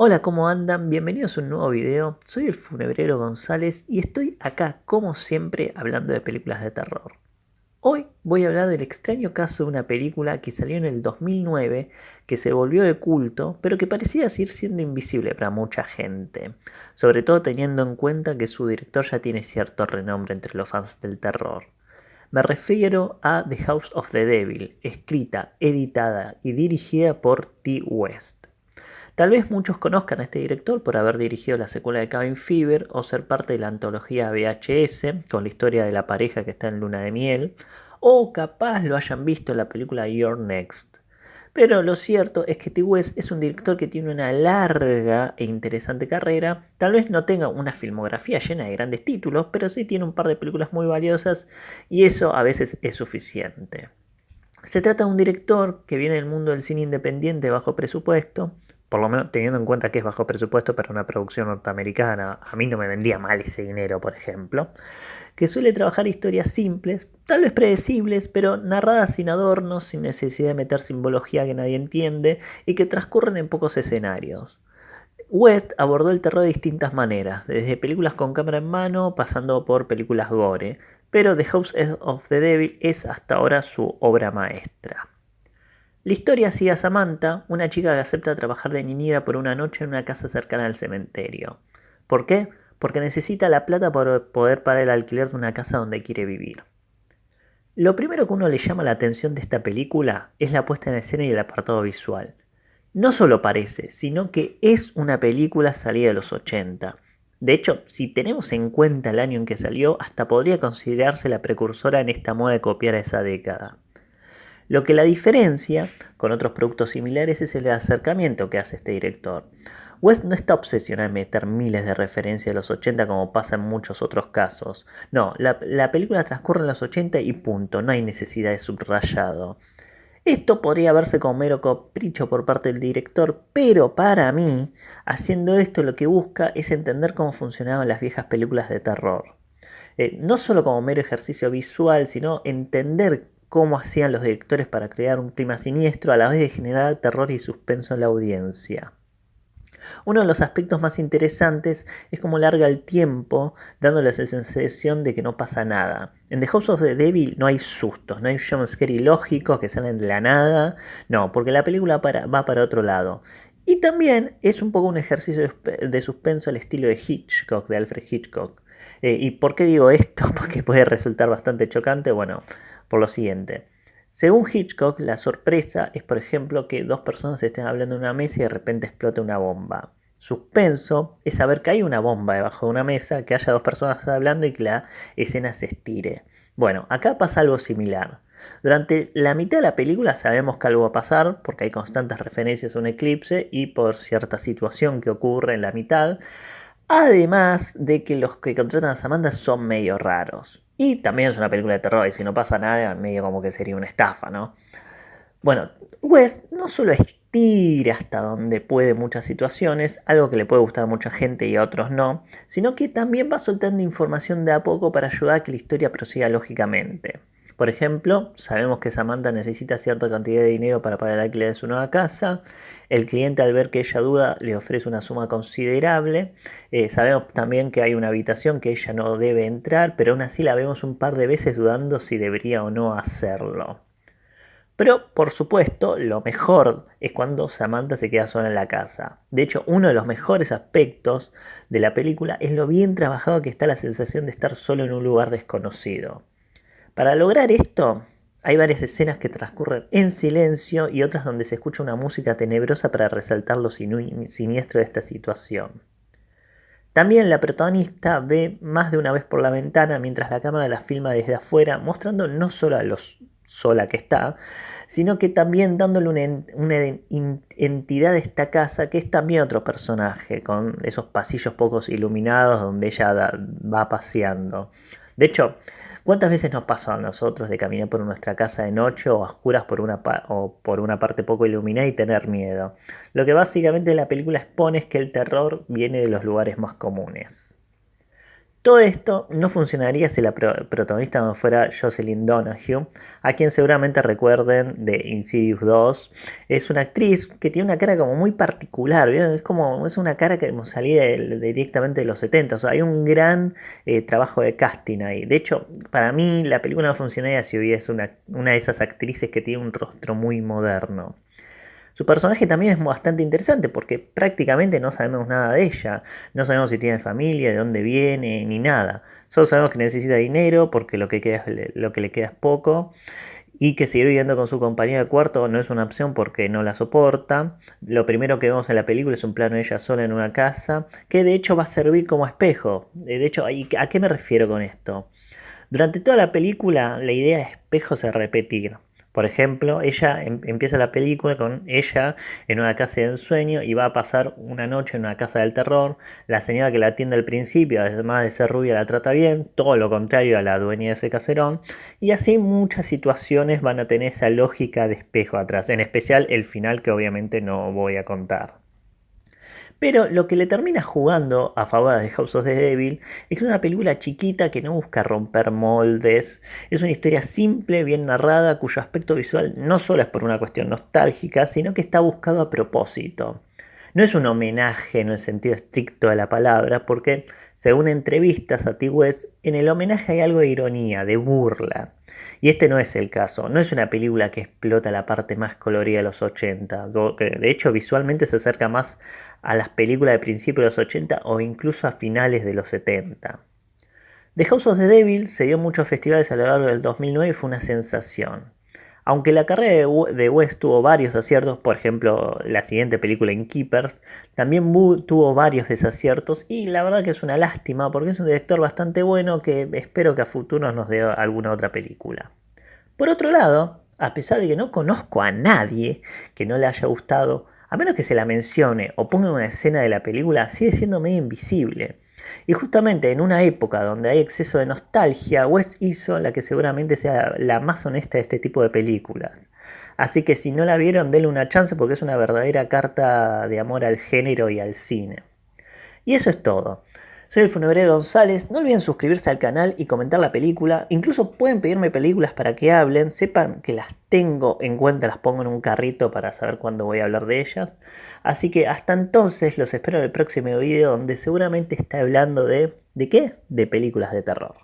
Hola, ¿cómo andan? Bienvenidos a un nuevo video. Soy el Funebrero González y estoy acá, como siempre, hablando de películas de terror. Hoy voy a hablar del extraño caso de una película que salió en el 2009, que se volvió de culto, pero que parecía seguir siendo invisible para mucha gente, sobre todo teniendo en cuenta que su director ya tiene cierto renombre entre los fans del terror. Me refiero a The House of the Devil, escrita, editada y dirigida por T. West. Tal vez muchos conozcan a este director por haber dirigido la secuela de Cabin Fever o ser parte de la antología VHS con la historia de la pareja que está en luna de miel, o capaz lo hayan visto en la película Your Next. Pero lo cierto es que T. West es un director que tiene una larga e interesante carrera, tal vez no tenga una filmografía llena de grandes títulos, pero sí tiene un par de películas muy valiosas y eso a veces es suficiente. Se trata de un director que viene del mundo del cine independiente bajo presupuesto, por lo menos teniendo en cuenta que es bajo presupuesto para una producción norteamericana, a mí no me vendría mal ese dinero, por ejemplo, que suele trabajar historias simples, tal vez predecibles, pero narradas sin adornos, sin necesidad de meter simbología que nadie entiende y que transcurren en pocos escenarios. West abordó el terror de distintas maneras, desde películas con cámara en mano, pasando por películas gore, pero The House of the Devil es hasta ahora su obra maestra. La historia sigue a Samantha, una chica que acepta trabajar de niñera por una noche en una casa cercana al cementerio. ¿Por qué? Porque necesita la plata para poder pagar el alquiler de una casa donde quiere vivir. Lo primero que uno le llama la atención de esta película es la puesta en escena y el apartado visual. No solo parece, sino que es una película salida de los 80. De hecho, si tenemos en cuenta el año en que salió, hasta podría considerarse la precursora en esta moda de copiar a esa década. Lo que la diferencia con otros productos similares es el acercamiento que hace este director. West no está obsesionado en meter miles de referencias de los 80 como pasa en muchos otros casos. No, la película transcurre en los 80 y punto, no hay necesidad de subrayado. Esto podría verse como mero capricho por parte del director, pero para mí, haciendo esto lo que busca es entender cómo funcionaban las viejas películas de terror. No solo como mero ejercicio visual, sino entender cómo hacían los directores para crear un clima siniestro a la vez de generar terror y suspenso en la audiencia. Uno de los aspectos más interesantes es cómo larga el tiempo, dando la sensación de que no pasa nada. En The House of the Devil no hay sustos, no hay jumpscare ilógicos que salen de la nada, no, porque la película va para otro lado. Y también es un poco un ejercicio de suspenso al estilo de Hitchcock, de Alfred Hitchcock. ¿Y por qué digo esto? Porque puede resultar bastante chocante. Bueno, por lo siguiente. Según Hitchcock, la sorpresa es, por ejemplo, que dos personas estén hablando en una mesa y de repente explote una bomba. Suspenso es saber que hay una bomba debajo de una mesa, que haya dos personas hablando y que la escena se estire. Bueno, acá pasa algo similar. Durante la mitad de la película sabemos que algo va a pasar porque hay constantes referencias a un eclipse y por cierta situación que ocurre en la mitad. Además de que los que contratan a Samantha son medio raros. Y también es una película de terror y si no pasa nada, medio como que sería una estafa, ¿no? Bueno, West no solo estira hasta donde puede muchas situaciones, algo que le puede gustar a mucha gente y a otros no, sino que también va soltando información de a poco para ayudar a que la historia prosiga lógicamente. Por ejemplo, sabemos que Samantha necesita cierta cantidad de dinero para pagar el alquiler de su nueva casa. El cliente, al ver que ella duda, le ofrece una suma considerable. Sabemos también que hay una habitación que ella no debe entrar, pero aún así la vemos un par de veces dudando si debería o no hacerlo. Pero, por supuesto, lo mejor es cuando Samantha se queda sola en la casa. De hecho, uno de los mejores aspectos de la película es lo bien trabajado que está la sensación de estar solo en un lugar desconocido. Para lograr esto, hay varias escenas que transcurren en silencio y otras donde se escucha una música tenebrosa para resaltar lo siniestro de esta situación. También la protagonista ve más de una vez por la ventana mientras la cámara la filma desde afuera, mostrando no solo a lo sola que está, sino que también dándole una entidad a esta casa que es también otro personaje, con esos pasillos pocos iluminados donde ella va paseando. De hecho, ¿cuántas veces nos pasó a nosotros de caminar por nuestra casa de noche o a oscuras o por una parte poco iluminada y tener miedo? Lo que básicamente la película expone es que el terror viene de los lugares más comunes. Todo esto no funcionaría si la protagonista no fuera Jocelyn Donahue, a quien seguramente recuerden de Insidious 2. Es una actriz que tiene una cara como muy particular, ¿vieron? Es una cara que salía directamente de los 70. O sea, hay un gran trabajo de casting ahí. De hecho, para mí la película no funcionaría si hubiese una de esas actrices que tiene un rostro muy moderno. Su personaje también es bastante interesante porque prácticamente no sabemos nada de ella. No sabemos si tiene familia, de dónde viene, ni nada. Solo sabemos que necesita dinero porque lo que le queda es poco y que seguir viviendo con su compañía de cuarto no es una opción porque no la soporta. Lo primero que vemos en la película es un plano de ella sola en una casa que de hecho va a servir como espejo. De hecho, ¿a qué me refiero con esto? Durante toda la película la idea de espejo se repetir. Por ejemplo, ella empieza la película con ella en una casa de ensueño y va a pasar una noche en una casa del terror. La señora que la atiende al principio, además de ser rubia, la trata bien, todo lo contrario a la dueña de ese caserón. Y así muchas situaciones van a tener esa lógica de espejo atrás, en especial el final que obviamente no voy a contar. Pero lo que le termina jugando a favor de House of the Devil es una película chiquita que no busca romper moldes. Es una historia simple, bien narrada, cuyo aspecto visual no solo es por una cuestión nostálgica, sino que está buscado a propósito. No es un homenaje en el sentido estricto de la palabra, porque según entrevistas a T-West, en el homenaje hay algo de ironía, de burla. Y este no es el caso, no es una película que explota la parte más colorida de los 80, que de hecho visualmente se acerca más a las películas de principios de los 80 o incluso a finales de los 70. The House of the Devil se dio en muchos festivales a lo largo del 2009 y fue una sensación. Aunque la carrera de West tuvo varios aciertos, por ejemplo la siguiente película Innkeepers, también tuvo varios desaciertos y la verdad que es una lástima porque es un director bastante bueno que espero que a futuro nos dé alguna otra película. Por otro lado, a pesar de que no conozco a nadie que no le haya gustado, a menos que se la mencione o ponga una escena de la película, sigue siendo medio invisible. Y justamente en una época donde hay exceso de nostalgia, Wes hizo la que seguramente sea la más honesta de este tipo de películas. Así que si no la vieron, denle una chance porque es una verdadera carta de amor al género y al cine. Y eso es todo. Soy el Funebrero González, no olviden suscribirse al canal y comentar la película, incluso pueden pedirme películas para que hablen, sepan que las tengo en cuenta, las pongo en un carrito para saber cuándo voy a hablar de ellas. Así que hasta entonces los espero en el próximo video donde seguramente esté hablando ¿de qué? De películas de terror.